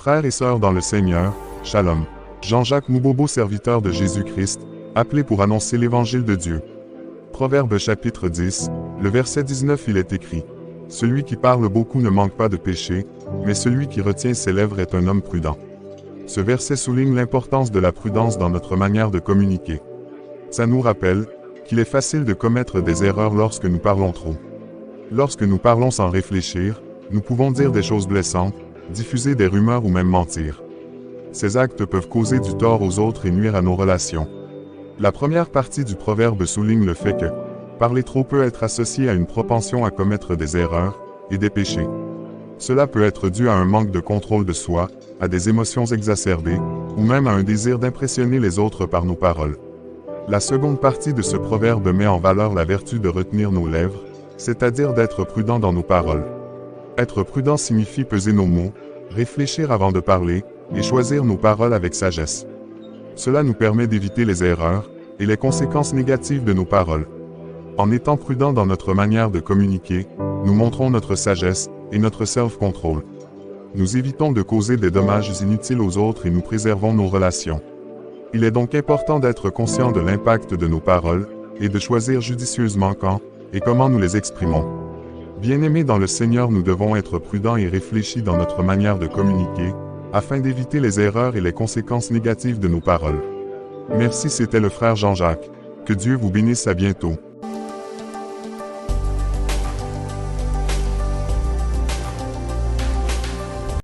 Frères et sœurs dans le Seigneur, Shalom. Jean-Jacques Moubobo, serviteur de Jésus-Christ, appelé pour annoncer l'Évangile de Dieu. Proverbe chapitre 10, le verset 19, il est écrit: « Celui qui parle beaucoup ne manque pas de péché, mais celui qui retient ses lèvres est un homme prudent. » Ce verset souligne l'importance de la prudence dans notre manière de communiquer. Ça nous rappelle qu'il est facile de commettre des erreurs lorsque nous parlons trop. Lorsque nous parlons sans réfléchir, nous pouvons dire des choses blessantes, diffuser des rumeurs ou même mentir. Ces actes peuvent causer du tort aux autres et nuire à nos relations. La première partie du proverbe souligne le fait que parler trop peut être associé à une propension à commettre des erreurs et des péchés. Cela peut être dû à un manque de contrôle de soi, à des émotions exacerbées, ou même à un désir d'impressionner les autres par nos paroles. La seconde partie de ce proverbe met en valeur la vertu de retenir nos lèvres, c'est-à-dire d'être prudent dans nos paroles. Être prudent signifie peser nos mots, réfléchir avant de parler, et choisir nos paroles avec sagesse. Cela nous permet d'éviter les erreurs et les conséquences négatives de nos paroles. En étant prudent dans notre manière de communiquer, nous montrons notre sagesse et notre self-control. Nous évitons de causer des dommages inutiles aux autres et nous préservons nos relations. Il est donc important d'être conscient de l'impact de nos paroles et de choisir judicieusement quand et comment nous les exprimons. Bien-aimés dans le Seigneur, nous devons être prudents et réfléchis dans notre manière de communiquer, afin d'éviter les erreurs et les conséquences négatives de nos paroles. Merci, c'était le frère Jean-Jacques. Que Dieu vous bénisse, à bientôt.